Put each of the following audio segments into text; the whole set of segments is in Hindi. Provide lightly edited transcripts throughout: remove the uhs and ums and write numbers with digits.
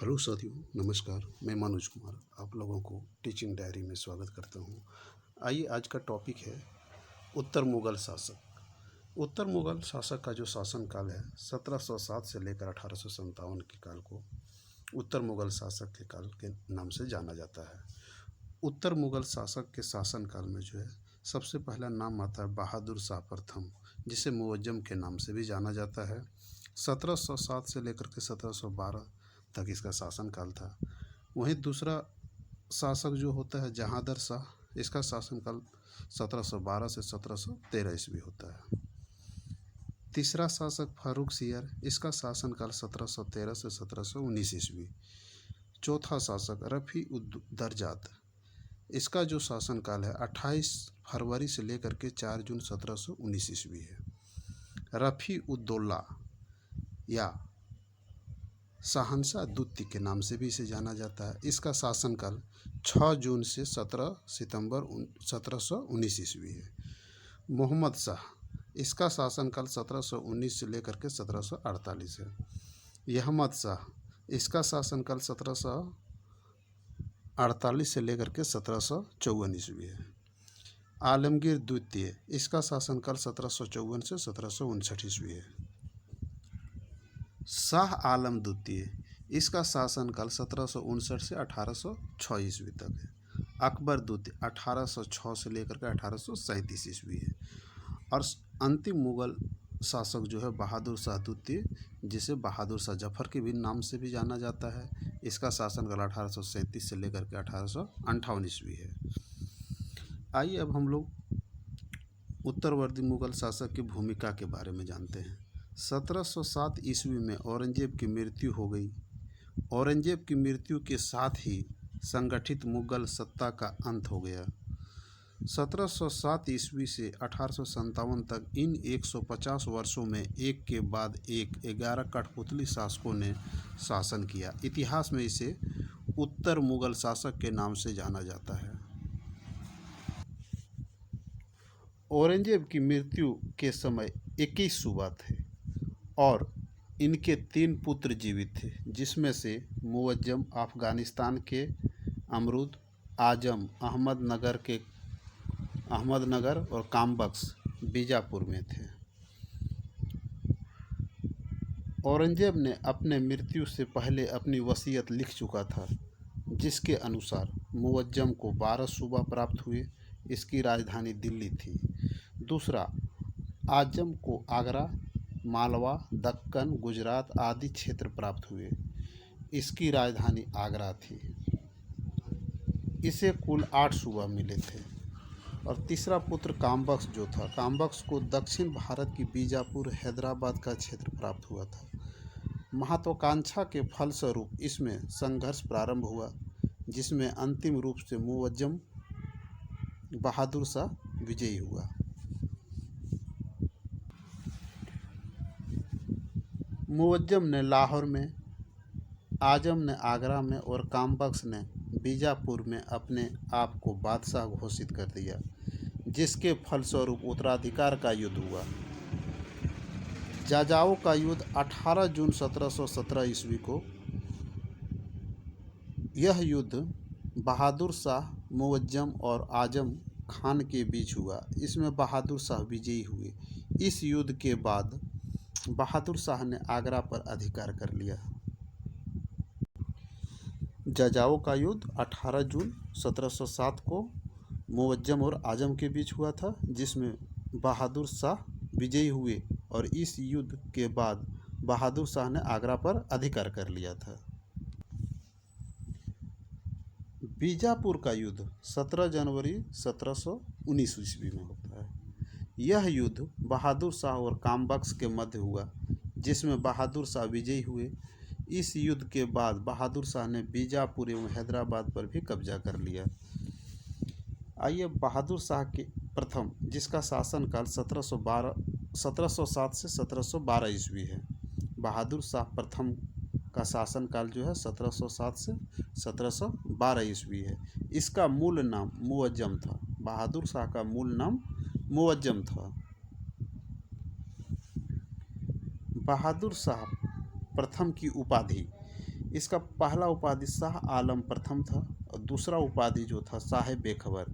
हेलो साथियों, नमस्कार। मैं मनोज कुमार आप लोगों को टीचिंग डायरी में स्वागत करता हूँ। आइए, आज का टॉपिक है उत्तर मुग़ल शासक। उत्तर मुग़ल शासक का जो शासनकाल है 1707 से लेकर 1857 के काल को उत्तर मुग़ल शासक के काल के नाम से जाना जाता है। उत्तर मुग़ल शासक के शासनकाल में जो है सबसे पहला नाम आता है बहादुर शाह प्रथम, जिसे मुअज्जम के नाम से भी जाना जाता है। 1707 से लेकर के 1712 तक इसका शासनकाल था। वहीं दूसरा शासक जो होता है जहांगीर शाह, इसका शासनकाल 1712 से 1713 ईस्वी होता है। तीसरा शासक फारूक सियर, इसका शासनकाल 1713 से 1719 ईस्वी। चौथा शासक रफ़ी उद दरजात, इसका जो शासनकाल है 28 फरवरी से लेकर के 4 जून 1719 ईस्वी है। रफ़ी उद्दौला या शहंशाह द्वितीय के नाम से भी इसे जाना जाता है। इसका शासनकाल 6 जून से 17 सितंबर 1719 ईस्वी है। मोहम्मद शाह, इसका शासनकाल 1719 से लेकर के 1748 है। अहमद शाह, इसका शासनकाल 1748 से लेकर के 1754 ईस्वी है। आलमगीर द्वितीय, इसका शासनकाल 1754 से 1759 ईस्वी है। शाह आलम द्वितीय, इसका शासनकाल 1759 से 1806 ईस्वी तक है। अकबर द्वितीय 1806 से लेकर के 1837 ईस्वी है। और अंतिम मुग़ल शासक जो है बहादुर शाह द्वितीय, जिसे बहादुर शाह जफ़र के भी नाम से भी जाना जाता है। इसका शासनकाल 1837 से लेकर के 1858 ईस्वी है। आइए अब हम लोग उत्तरवर्ती मुग़ल शासक की भूमिका के बारे में जानते हैं। 1707 ईस्वी में औरंगजेब की मृत्यु हो गई। औरंगजेब की मृत्यु के साथ ही संगठित मुग़ल सत्ता का अंत हो गया। 1707 ईस्वी से 1857 तक इन 150 वर्षों में एक के बाद एक 11 कठपुतली शासकों ने शासन किया। इतिहास में इसे उत्तर मुग़ल शासक के नाम से जाना जाता है। औरंगजेब की मृत्यु के समय 21 सूबा थे और इनके 3 पुत्र जीवित थे, जिसमें से मुअज्जम अफ़गानिस्तान के, अमरुद आजम अहमदनगर और कामबख्श बीजापुर में थे। औरंगजेब ने अपने मृत्यु से पहले अपनी वसीयत लिख चुका था, जिसके अनुसार मुअज्जम को 12 सूबा प्राप्त हुए। इसकी राजधानी दिल्ली थी। दूसरा, आजम को आगरा, मालवा, दक्कन, गुजरात आदि क्षेत्र प्राप्त हुए। इसकी राजधानी आगरा थी। इसे कुल 8 सूबा मिले थे। और तीसरा पुत्र कामबख्श जो था, कामबख्श को दक्षिण भारत की बीजापुर, हैदराबाद का क्षेत्र प्राप्त हुआ था। महत्वाकांक्षा के फलस्वरूप इसमें संघर्ष प्रारंभ हुआ, जिसमें अंतिम रूप से मुअज्जम बहादुर शाह विजयी हुआ। मुअज्जम ने लाहौर में, आजम ने आगरा में और कामबख्श ने बीजापुर में अपने आप को बादशाह घोषित कर दिया, जिसके फलस्वरूप उत्तराधिकार का युद्ध हुआ। जाजाओ का युद्ध 18 जून 1717 ईस्वी को। यह युद्ध बहादुर शाह, मुअज्जम और आजम खान के बीच हुआ। इसमें बहादुर शाह विजयी हुए। इस युद्ध के बाद बहादुर शाह ने आगरा पर अधिकार कर लिया। जाजाओ का युद्ध 18 जून 1707 को मुअज्जम और आजम के बीच हुआ था, जिसमें बहादुर शाह विजयी हुए और इस युद्ध के बाद बहादुर शाह ने आगरा पर अधिकार कर लिया था। बीजापुर का युद्ध 17 जनवरी 1719 ईस्वी में होता है। यह युद्ध बहादुर शाह और कामबख्श के मध्य हुआ, जिसमें बहादुर शाह विजयी हुए। इस युद्ध के बाद बहादुर शाह ने बीजापुर एवं हैदराबाद पर भी कब्जा कर लिया। आइए, बहादुर शाह के प्रथम, जिसका शासनकाल 1707 से 1712 ईस्वी है। बहादुर शाह प्रथम का शासनकाल जो है 1707 से 1712 ईस्वी है। इसका मूल नाम मुअज्जम था। बहादुर शाह का मूल नाम मुअज्जम था। बहादुर शाह प्रथम की उपाधि इसका पहला उपाधि शाह आलम प्रथम था और दूसरा उपाधि जो था साहिब बेखबर।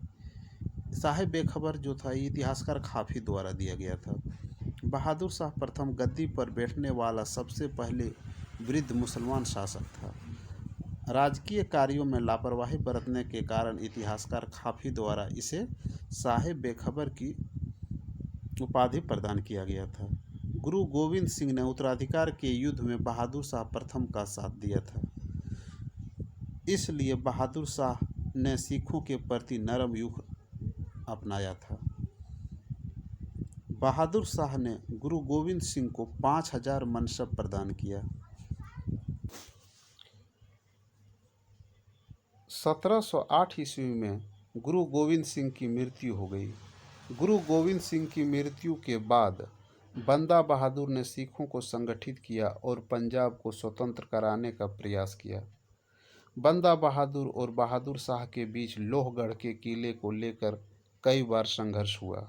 साहिब बेखबर जो था ये इतिहासकार खाफी द्वारा दिया गया था। बहादुर शाह प्रथम गद्दी पर बैठने वाला सबसे पहले वृद्ध मुसलमान शासक था। राजकीय कार्यों में लापरवाही बरतने के कारण इतिहासकार खाफी द्वारा इसे साहिब बेखबर की उपाधि प्रदान किया गया था। गुरु गोविंद सिंह ने उत्तराधिकार के युद्ध में बहादुर शाह प्रथम का साथ दिया था, इसलिए बहादुर शाह ने सिखों के प्रति नरम रुख अपनाया था। बहादुर शाह ने गुरु गोविंद सिंह को 5000 मनसब प्रदान किया। 1708 ईस्वी में गुरु गोविंद सिंह की मृत्यु हो गई। गुरु गोविंद सिंह की मृत्यु के बाद बंदा बहादुर ने सिखों को संगठित किया और पंजाब को स्वतंत्र कराने का प्रयास किया। बंदा बहादुर और बहादुर शाह के बीच लोहगढ़ के किले को लेकर कई बार संघर्ष हुआ।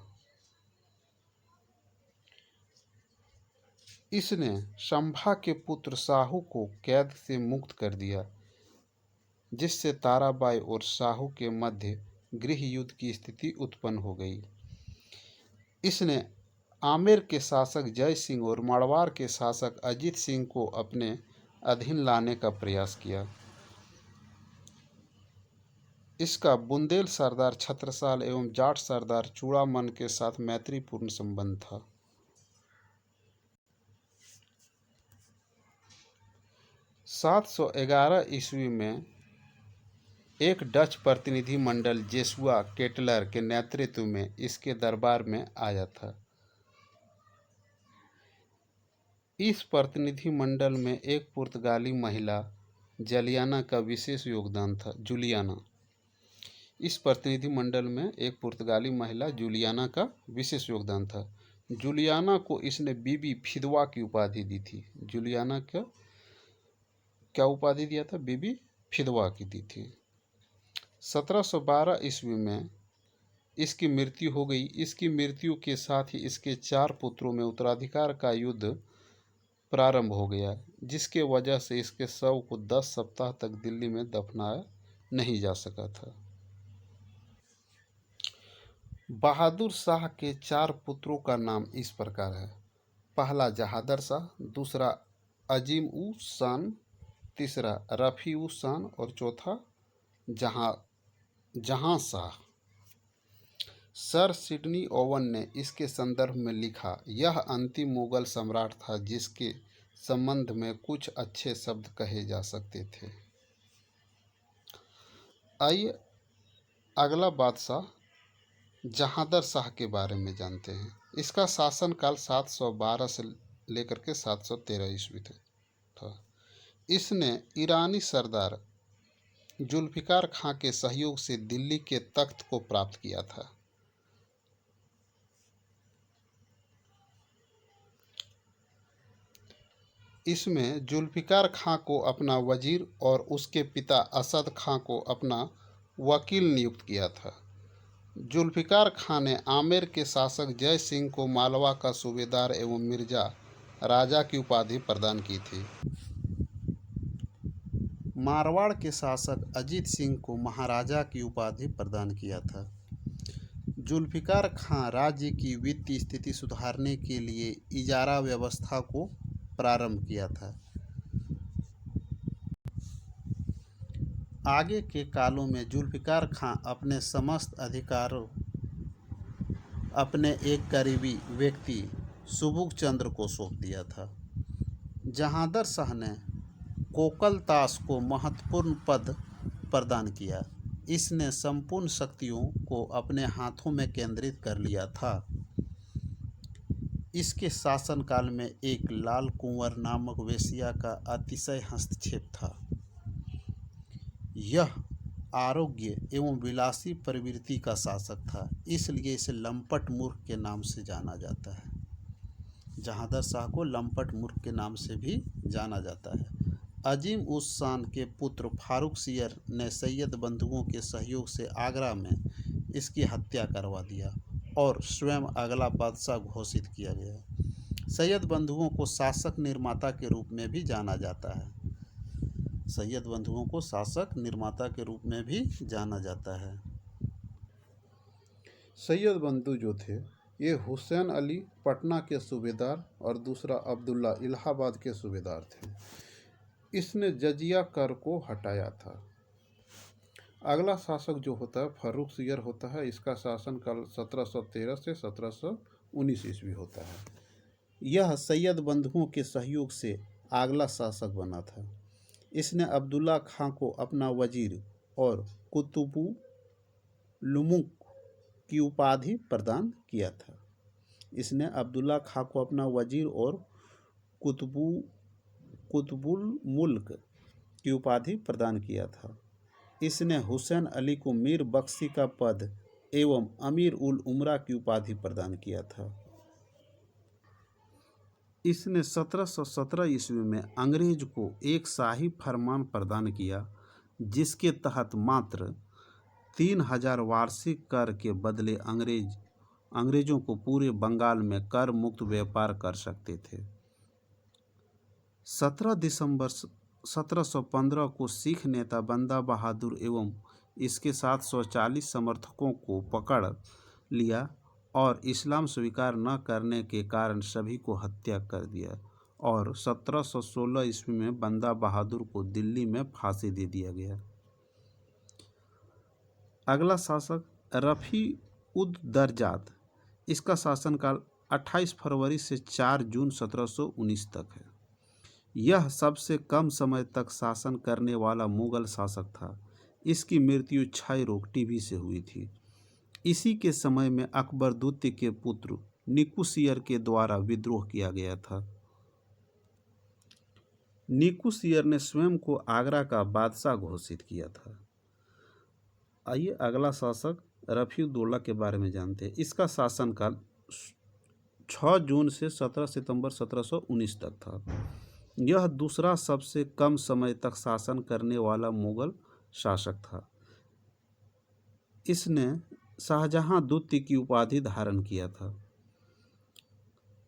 इसने संभा के पुत्र साहू को कैद से मुक्त कर दिया, जिससे ताराबाई और साहू के मध्य गृह युद्ध की स्थिति उत्पन्न हो गई। इसने आमेर के शासक जय सिंह और मारवाड़ के शासक अजीत सिंह को अपने अधीन लाने का प्रयास किया। इसका बुंदेल सरदार छत्रसाल एवं जाट सरदार चूड़ामन के साथ मैत्रीपूर्ण संबंध था। 711 ईस्वी में एक डच प्रतिनिधि मंडल जेसुआ केटलर के नेतृत्व में इसके दरबार में आया था। इस प्रतिनिधि मंडल में एक पुर्तगाली महिला जूलियाना का विशेष योगदान था। इस प्रतिनिधि मंडल में एक पुर्तगाली महिला जूलियाना का विशेष योगदान था। जूलियाना को इसने बीबी फिदवा की उपाधि दी थी। जूलियाना का क्या उपाधि दिया था? बीबी फिदवा की दी थी। 1712 ईस्वी में इसकी मृत्यु हो गई। इसकी मृत्यु के साथ ही इसके 4 पुत्रों में उत्तराधिकार का युद्ध प्रारंभ हो गया, जिसके वजह से इसके शव को 10 सप्ताह तक दिल्ली में दफनाया नहीं जा सका था। बहादुर शाह के 4 पुत्रों का नाम इस प्रकार है। पहला जहादर शाह, दूसरा अजीम उस शान, तीसरा रफ़ी उस शान और चौथा जहां शाह। सर सिडनी ओवन ने इसके संदर्भ में लिखा, यह अंतिम मुगल सम्राट था जिसके संबंध में कुछ अच्छे शब्द कहे जा सकते थे। आइए अगला बादशाह जहादर शाह के बारे में जानते हैं। इसका शासनकाल 712 से लेकर के 713 ईस्वी था। इसने ईरानी सरदार जुल्फिकार खां के सहयोग से दिल्ली के तख्त को प्राप्त किया था। इसमें जुल्फिकार खां को अपना वजीर और उसके पिता असद खां को अपना वकील नियुक्त किया था। जुल्फिकार खां ने आमेर के शासक जय सिंह को मालवा का सूबेदार एवं मिर्जा राजा की उपाधि प्रदान की थी। मारवाड़ के शासक अजीत सिंह को महाराजा की उपाधि प्रदान किया था। जुल्फिकार खां राज्य की वित्तीय स्थिति सुधारने के लिए इजारा व्यवस्था को प्रारंभ किया था। आगे के कालों में जुल्फिकार खां अपने समस्त अधिकारों अपने एक करीबी व्यक्ति सुबुक चंद्र को सौंप दिया था। जहादर शाह ने कोकलतास को महत्वपूर्ण पद प्रदान किया। इसने संपूर्ण शक्तियों को अपने हाथों में केंद्रित कर लिया था। इसके शासनकाल में एक लाल कुंवर नामक वेश्या का अतिशय हस्तक्षेप था। यह आरोग्य एवं विलासी प्रवृत्ति का शासक था, इसलिए इसे लंपट मूर्ख के नाम से जाना जाता है। जहादर शाह को लंपट मूर्ख के नाम से भी जाना जाता है। अजीम उस शान के पुत्र फारूक सियर ने सैयद बंधुओं के सहयोग से आगरा में इसकी हत्या करवा दिया और स्वयं अगला बादशाह घोषित किया गया। सैयद बंधुओं को शासक निर्माता के रूप में भी जाना जाता है। सैयद बंधुओं को शासक निर्माता के रूप में भी जाना जाता है। सैयद बंधु जो थे ये हुसैन अली पटना के सूबेदार और दूसरा अब्दुल्ला इलाहाबाद के सूबेदार थे। इसने जजिया कर को हटाया था। अगला शासक जो होता है फर्रुख सियर होता है। इसका शासनकाल 1713 से 1719 ईस्वी होता है। यह सैयद बंधुओं के सहयोग से अगला शासक बना था। इसने अब्दुल्ला खां को अपना वजीर और कुतुबुलमुल्क की उपाधि प्रदान किया था। इसने अब्दुल्ला खां को अपना वजीर और कुतुबुल की उपाधि प्रदान किया था। इसने हुसैन अली को मीर बख्शी का पद एवं अमीर उल उमरा की उपाधि प्रदान किया था। इसने 1717 ईस्वी में अंग्रेज को एक शाही फरमान प्रदान किया जिसके तहत मात्र 3000 वार्षिक कर के बदले अंग्रेजों को पूरे बंगाल में कर मुक्त व्यापार कर सकते थे। 17 दिसंबर 1715 को सिख नेता बंदा बहादुर एवं इसके 740 समर्थकों को पकड़ लिया और इस्लाम स्वीकार न करने के कारण सभी को हत्या कर दिया और 1716 ईस्वी में बंदा बहादुर को दिल्ली में फांसी दे दिया गया। अगला शासक रफ़ी उद दरजात। इसका शासनकाल 28 फरवरी से 4 जून 1719 तक है। यह सबसे कम समय तक शासन करने वाला मुगल शासक था। इसकी मृत्यु क्षय रोग टीबी से हुई थी। इसी के समय में अकबर द्वितीय के पुत्र निकुसियर के द्वारा विद्रोह किया गया था। निकुसियर ने स्वयं को आगरा का बादशाह घोषित किया था। आइए अगला शासक रफ़ीउद्दौला के बारे में जानते हैं। इसका शासनकाल 6 जून से 17 सितंबर 1719 तक था। यह दूसरा सबसे कम समय तक शासन करने वाला मुगल शासक था। इसने शाहजहां द्वितीय की उपाधि धारण किया था।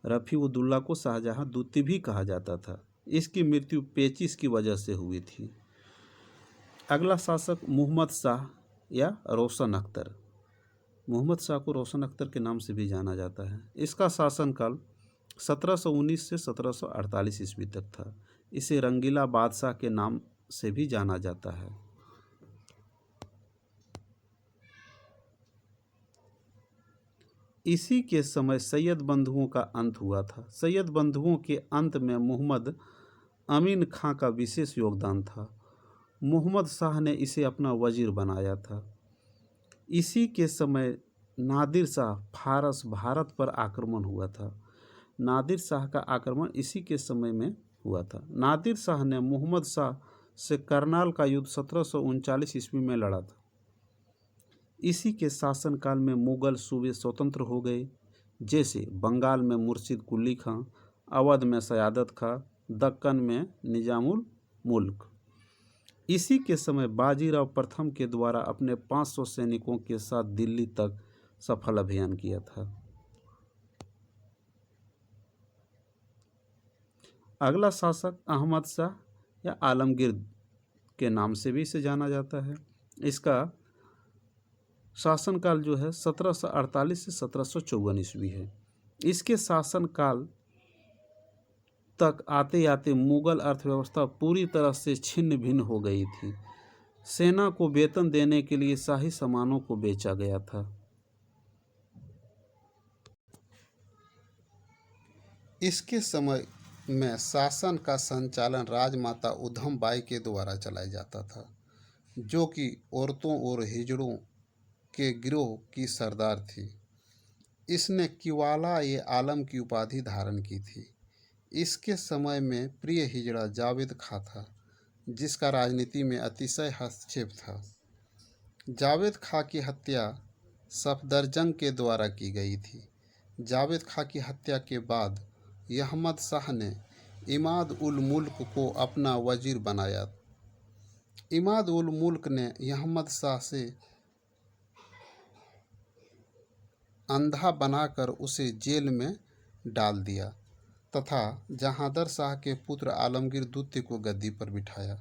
रफ़ीउद्दौला को शाहजहां द्वितीय भी कहा जाता था। इसकी मृत्यु पेचिश की वजह से हुई थी। अगला शासक मोहम्मद शाह या रोशन अख्तर। मोहम्मद शाह को रोशन अख्तर के नाम से भी जाना जाता है। इसका शासनकाल 1719 से 1748 ईस्वी तक था। इसे रंगीला बादशाह के नाम से भी जाना जाता है। इसी के समय सैयद बंधुओं का अंत हुआ था। सैयद बंधुओं के अंत में मोहम्मद अमीन खां का विशेष योगदान था। मोहम्मद शाह ने इसे अपना वजीर बनाया था। इसी के समय नादिर शाह फारस भारत पर आक्रमण हुआ था। नादिर शाह का आक्रमण इसी के समय में हुआ था। नादिर शाह ने मोहम्मद शाह से करनाल का युद्ध 1739 ईस्वी में लड़ा था। इसी के शासनकाल में मुगल सूबे स्वतंत्र हो गए, जैसे बंगाल में मुर्शिद कुली खां, अवध में सयादत खां, दक्कन में निजामुल मुल्क। इसी के समय बाजीराव प्रथम के द्वारा अपने 500 सैनिकों के साथ दिल्ली तक सफल अभियान किया था। अगला शासक अहमद शाह या आलमगीर के नाम से भी इसे जाना जाता है। इसका शासनकाल जो है 1748 से 1754 ईस्वी है। इसके शासनकाल तक आते आते मुगल अर्थव्यवस्था पूरी तरह से छिन्न भिन्न हो गई थी। सेना को वेतन देने के लिए शाही सामानों को बेचा गया था। इसके समय में शासन का संचालन राजमाता उधम बाई के द्वारा चलाया जाता था, जो कि औरतों और हिजड़ों के गिरोह की सरदार थी। इसने किवाला ये आलम की उपाधि धारण की थी। इसके समय में प्रिय हिजड़ा जावेद खां था, जिसका राजनीति में अतिशय हस्तक्षेप था। जावेद खां की हत्या सफदरजंग के द्वारा की गई थी। जावेद खां की हत्या के बाद अहमद शाह ने इमाद उल मुल्क को अपना वजीर बनाया। इमाद उल मुल्क ने अहमद शाह से अंधा बनाकर उसे जेल में डाल दिया तथा जहांदर शाह के पुत्र आलमगीर द्वितीय को गद्दी पर बिठाया।